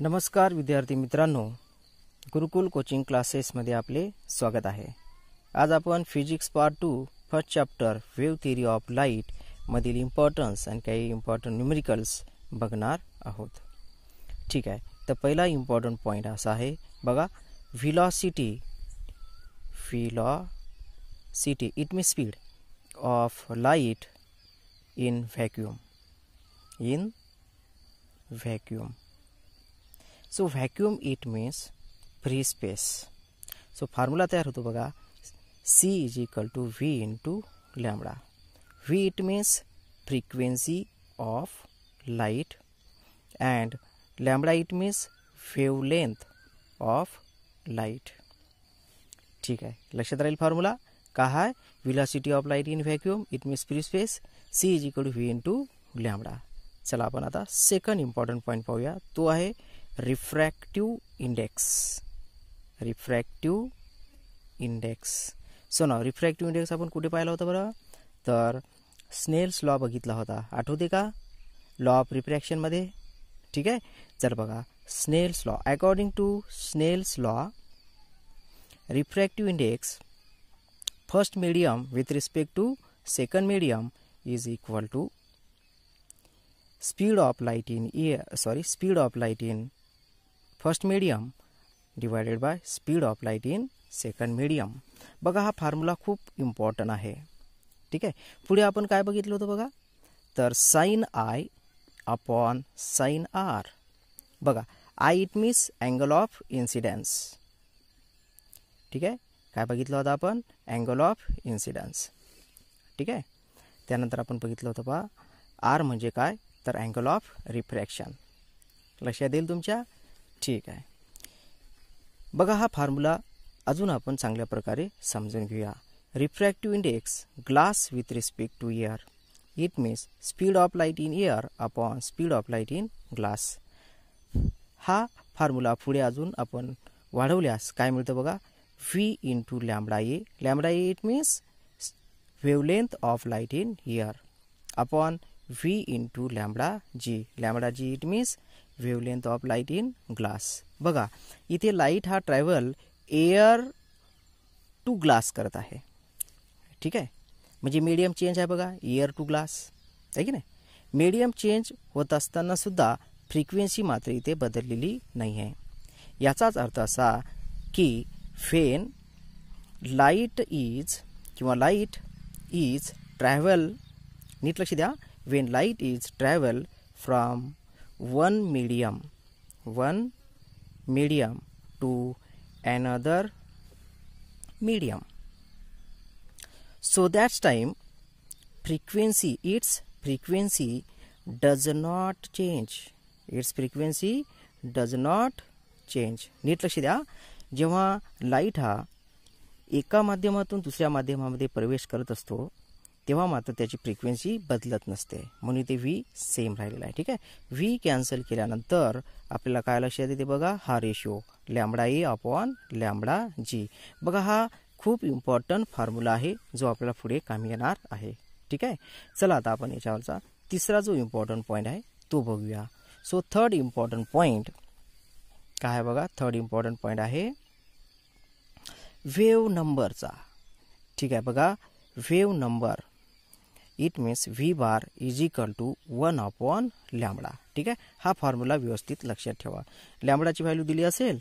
नमस्कार विद्यार्थी मित्रांनो, गुरुकुल कोचिंग क्लासेसमध्ये आपले स्वागत आहे। आज आपण physics part 2 first chapter wave theory of light मधील इम्पॉर्टन्स आणि काही इम्पॉर्टंट न्यूमेरिकल्स बघणार आहोत। ठीक आहे, तर पहिला इम्पॉर्टंट पॉइंट असा आहे बघा, velocity it means speed of light in vacuum. So vacuum it means free space. So formula तयार होतो बघा, C is equal to V into lambda. V it means frequency of light and lambda it means wavelength of light. ठीक आहे, लक्षात राहील formula का आहे, velocity of light in vacuum it means free space, C is equal to V into lambda. चला आपण आता second important point पाहूया, तो आहे रिफ्रॅक्टिव्ह इंडेक्स. सो ना रिफ्रॅक्टिव्ह इंडेक्स आपण कुठे पाहिला होता बरं, तर स्नेल्स लॉ बघितला होता, आठवते का, लॉ ऑफ रिफ्रॅक्शन मध्ये. ठीक आहे, चल बघा, Snell's law, according to Snell's law refractive index first medium with respect to second medium is equal to speed of light in first medium divided by speed of light in second medium. बघा हा formula खूप important आहे. ठीक आहे, पुढे आपण काय बघितलं होतं बघा, तर sine I upon sine R. बघा, I it means angle of incidence. ठीक आहे, काय बघितलं होतं आपण, अँगल ऑफ इन्सिडेंस. ठीक आहे, त्यानंतर आपण बघितलं होतं बघा, आर म्हणजे काय, तर अँगल ऑफ रिफ्रॅक्शन. लक्षात येईल तुमच्या. ठीक आहे, बघा हा फॉर्म्युला अजून आपण चांगल्या प्रकारे समजून घेऊया. Refractive index glass with respect to air it means speed of light in air upon speed of light in glass. हा फॉर्म्युला पुढे अजून आपण वाढवल्यास काय मिळतं बघा, V into lambda A. Lambda A it means wavelength of light in air upon V into lambda G. Lambda G it means wavelength of light in glass. बघा, इथे लाईट हा ट्रॅव्हल एअर टू ग्लास करत आहे. ठीक आहे, म्हणजे medium change आहे बघा, एअर टू ग्लास आहे की नाही. मीडियम चेंज होत असताना सुद्धा फ्रिक्वेन्सी मात्र इथे बदललेली नाही आहे. याचाच अर्थ असा की फेन लाईट इज ट्रॅव्हल, नीट लक्ष द्या, when light is travel from one medium to another medium, so that's time its frequency does not change. नीट लक्ष द्या, जेव्हा लाईट हा एका माध्यमातून दुसऱ्या माध्यमामध्ये प्रवेश करत असतो तेव्हा मात्र त्याची फ्रिक्वेन्सी बदलत नसते, म्हणून ते व्ही सेम राहिलेला आहे. ठीक आहे, व्ही कॅन्सल केल्यानंतर आपल्याला काय लक्षात येते बघा, हा रेशो लॅम्बडा ए अपॉन लॅम्बडा जी. बघा, हा खूप इम्पॉर्टंट फॉर्म्युला आहे जो आपल्याला पुढे कामी येणार आहे. ठीक आहे, चला आता आपण याच्यावरचा तिसरा जो इम्पॉर्टंट पॉईंट आहे तो बघूया. सो थर्ड इम्पॉर्टंट पॉईंट काय आहे बघा, थर्ड इम्पॉर्टंट पॉईंट आहे वेव्ह नंबरचा. ठीक आहे, बघा, wave number it means V bar is equal to 1 upon lambda. ठीक आहे, हा फॉर्म्युला व्यवस्थित लक्षात ठेवा. लॅम्बडाची व्हॅल्यू दिली असेल,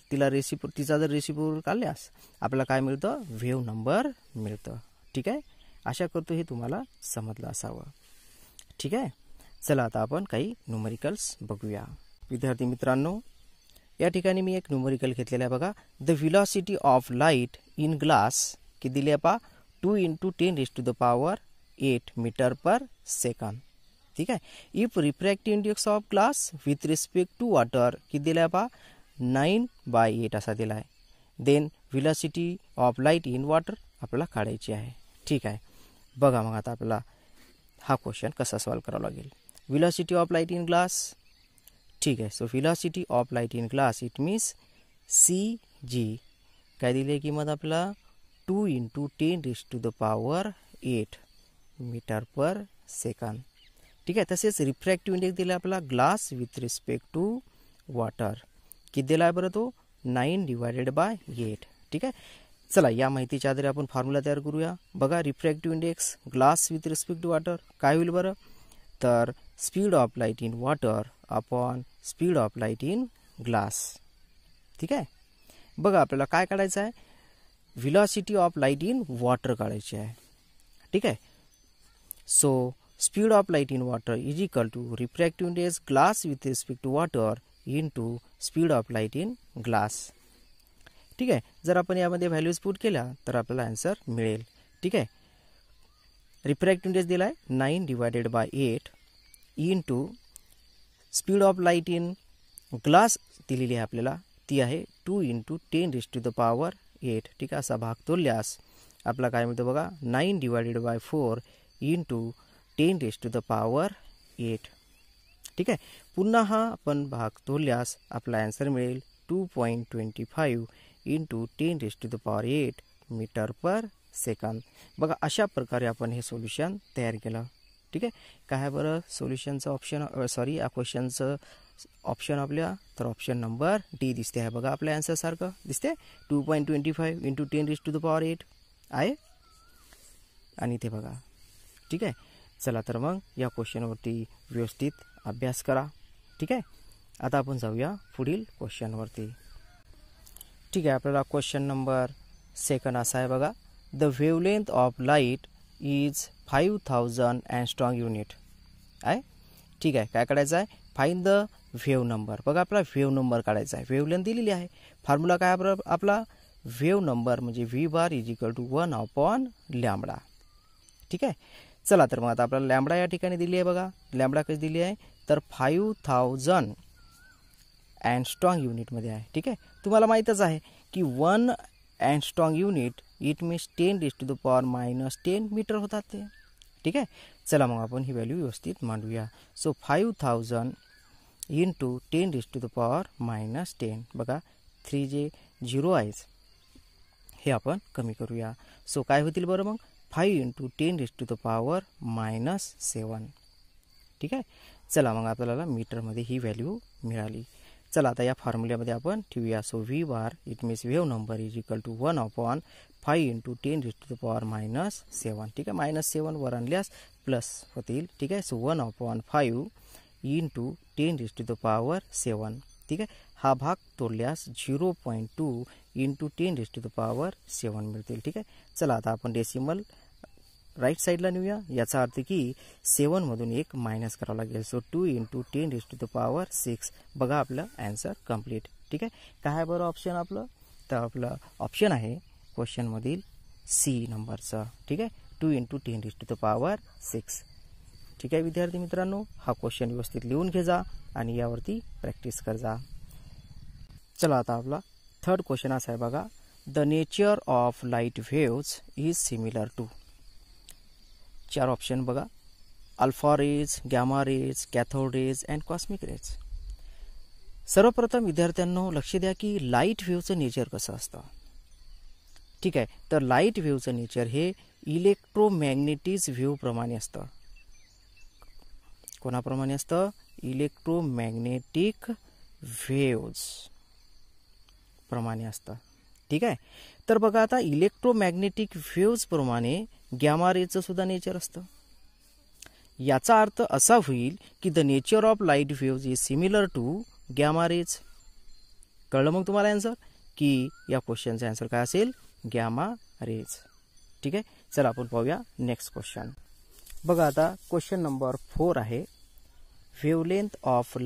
तिचा जर रेसिप्रोकल काढल्यास आपल्याला काय मिळतं, वेव्ह नंबर मिळतं. ठीक आहे, आशा करतो हे तुम्हाला समजलं असावं. ठीक आहे, चला आता आपण काही न्यूमेरिकल्स बघूया. विद्यार्थी मित्रांनो, या ठिकाणी मी एक न्यूमेरिकल घेतलेला आहे बघा, the velocity of light in glass किती दिली आहे पहा, 2 × 10⁸ मीटर पर सेकंड. ठीक आहे, if refractive index of glass with respect to water किती दिला आहे पहा, 9/8 असा दिला आहे. Then velocity of light in water आपल्याला काढायची आहे. ठीक आहे, बघा मग आता आपल्याला हा क्वेश्चन कसा सॉल्व करावा लागेल. Velocity of light in glass. ठीक आहे, so velocity of light in glass it means CG काय दिली आहे किंमत आपल्याला, 2 × 10⁸ मीटर पर सेकंड. ठीक आहे, तसेच रिफ्रॅक्टिव्ह इंडेक्स दिला आपला glass with respect to water. किती दिला आहे बरं तो 9 डिवायडेड बाय 8. ठीक आहे. चला या माहितीच्या आधारे आपण फॉर्म्युला तयार करूया. बघा refractive index glass with respect to water काय होईल बरं, तर speed of light in water upon speed of light in glass. ठीक आहे. बघा आपल्याला काय काढायचं आहे, velocity of light in water काढायची आहे. ठीक आहे. So speed of light in water is equal to refractive index glass with respect to water into speed of light in glass. ठीक आहे. जर आपण यामध्ये व्हॅल्यूज पुट केल्या तर आपल्याला आन्सर मिळेल. ठीक आहे. रिफ्रॅक्टिव्ह इंडेक्स दिला आहे 9 divided by 8 into speed of light in glass दिलेली आहे आपल्याला, ती आहे 2 इंटू 10⁻8. ठीक आहे. असा भाग तोडल्यास आपला काय मिळतं बघा, 9 डिवायडेड बाय 4 इंटू 10⁻8. ठीक आहे. पुन्हा हा आपण भाग तोडल्यास आपला आन्सर मिळेल 2.25 इंटू 10⁻8 मीटर पर सेकंद. बघा अशा प्रकारे आपण हे सोल्युशन तयार केलं. ठीक आहे. काय बरं सोल्युशनचं ऑप्शन, सॉरी या क्वेश्चनचं ऑप्शन आपल्या, तर ऑप्शन नंबर डी दिसते आहे. बघा आपल्या आन्सर सारखं दिसते 2.25 इंटू 10⁻8 आहे आणि ते बघा. ठीक आहे. चला तर मग या क्वेश्चनवरती व्यवस्थित अभ्यास करा. ठीक आहे. आता आपण जाऊया पुढील क्वेश्चनवरती. ठीक आहे. आपल्याला क्वेश्चन नंबर 2 असा आहे बघा, the wavelength of light is 5000 angstrom unit आहे. ठीक आहे. काय काढायचं आहे, फाइंड द वेव्ह नंबर. बघा आपला वेव्ह नंबर काढायचा आहे. वेवलेंथ दिलेली आहे. फॉर्म्युला काय आपला वेव्ह नंबर म्हणजे V bar is equal to 1/λ. ठीक आहे. चला तर मग आता आपल्याला लॅम्बडा या ठिकाणी दिली आहे. बघा लॅम्बडा कशी दिली आहे, तर 5000 अँगस्ट्रॉम युनिटमध्ये आहे. ठीक आहे. तुम्हाला माहीतच आहे की 1 angstrom unit it means 10⁻−10 metre होतात ते. ठीक आहे. चला मग आपण ही व्हॅल्यू व्यवस्थित मांडूया. So 5000 into 10⁻−10. बघा 3 जे 0 आहेच हे आपण कमी करूया. सो काय होतील बरं मग, 5 इंटू 10⁻−7. ठीक आहे. चला मग आपल्याला मीटरमध्ये ही व्हॅल्यू मिळाली. चला आता या फॉर्म्युल्यामध्ये आपण ठेवूया. So V bar it means wave number is equal to 1/5 into 10⁻−7. ठीक आहे. -7 वर आणल्यास प्लस होतील. ठीक आहे. So 1/5 into 10⁻7. ठीक आहे. हा भाग तोडल्यास 0.2 इंटू 10⁻7 मिळतील. ठीक आहे. चला आता आपण डेसिमल राईट साईडला नेऊया. याचा अर्थ की 7 मधून एक मायनस करावं लागेल. So 2 into 10⁻6. बघा आपलं आन्सर कम्प्लीट. ठीक आहे. काय आहे बरं ऑप्शन आपलं, तर आपलं ऑप्शन आहे क्वेश्चनमधील सी नंबरचं. ठीक आहे. 2 इंटू 10⁻6. ठीक आहे विद्यार्थी मित्रांनो, हा क्वेश्चन व्यवस्थित लिहून घे जा आणि यावरती प्रॅक्टिस कर जा. चला आता आपला थर्ड क्वेश्चन असा आहे बघा, the nature of light waves is similar to. 4 option बघा, alpha rays, gamma rays, cathode rays and cosmic rays. सर्वप्रथम विद्यार्थ्यांनो लक्ष द्या की लाईट वेव्हचं नेचर कसं असतं. ठीक आहे. तर लाईट वेव्हचं नेचर हे इलेक्ट्रोमॅग्नेटिक वेव्ह प्रमाणे असतं. कोणाप्रमाणे असतं, इलेक्ट्रोमॅग्नेटिक वेव्स प्रमाणे असतं. ठीक आहे. तर बघा आता इलेक्ट्रोमॅग्नेटिक वेव्स प्रमाणे गॅमा रेजचं सुद्धा नेचर असतं. याचा अर्थ असा होईल की the nature of light waves is similar to gamma rays. कळलं मग तुम्हाला आन्सर की या क्वेश्चनचा आन्सर काय असेल, गॅमा रेज. ठीक आहे. चला आपण पाहूया नेक्स्ट क्वेश्चन. बघा आता क्वेश्चन नंबर 4 आहे, wavelength of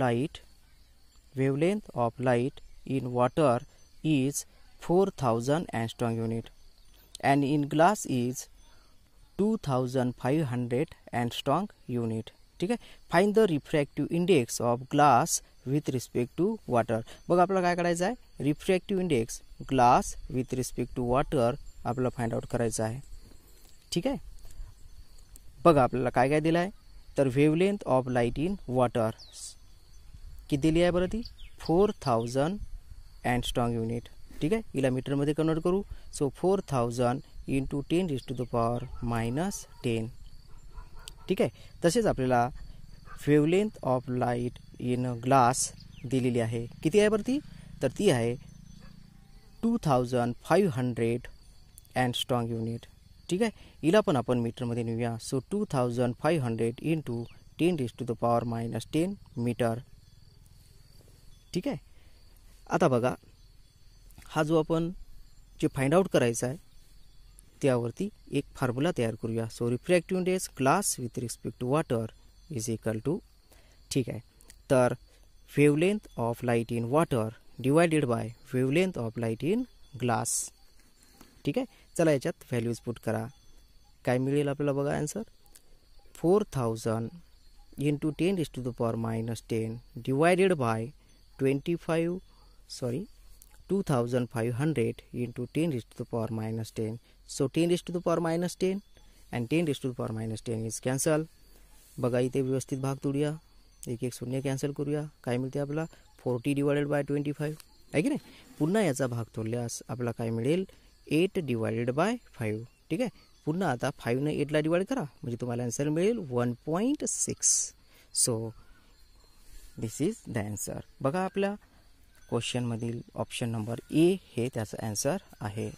light in water is 4000 angstrom unit and in glass is 2500 angstrom unit. ठीक आहे. Find the refractive index of glass with respect to water. बघा आपल्याला काय करायचं आहे, refractive index glass with respect to water आपल्याला find out करायचं आहे. ठीक आहे. बघा आपल्याला काय काय दिलं आहे, तर wavelength of light in water किती दिली आहे बरं, ती 4000 अँगस्ट्रॉम युनिट. ठीक आहे. हिला मीटरमध्ये कन्वर्ट करू. So 4000 into 10⁻−10. ठीक आहे. तसेच आपल्याला wavelength of light in glass दिलेली आहे. किती आहे बरं ती, तर ती आहे 2500 अँगस्ट्रॉम युनिट. ठीक आहे, हिला पण आपण मीटरमध्ये नेऊया. So 2500 into 10⁻⁻10 metre. ठीक आहे, आता बघा हा जो आपण जे फाइंड आउट करायचा आहे त्यावरती एक फॉर्म्युला तयार करूया. So refractive index glass with respect to water is equal to, ठीक आहे, तर wavelength of light in water divided by wavelength of light in glass. ठीक आहे, चला याच्यात व्हॅल्यूज पुट करा. काय मिळेल आपल्याला बघा answer. 4000 into 10⁻⁻10 divided by 2500 into 10⁻⁻10. So 10⁻⁻10 and 10⁻⁻10 is cancel. बघा इथे व्यवस्थित भाग तोडूया, एक एक शून्य कॅन्सल करूया. काय मिळते आपला 40 डिवायडेड बाय 25 आहे की नाही. पुन्हा याचा भाग तोडल्यास आपला काय मिळेल 8 डिवायडेड बाय 5. ठीक आहे, पुन्हा आता 5ने 8ला डिवाइड करा म्हणजे तुम्हाला आन्सर मिळेल 1.6. So this is the answer. बघा आपल्या क्वेश्चनमधील ऑप्शन नंबर ए हे त्याचा आन्सर आहे.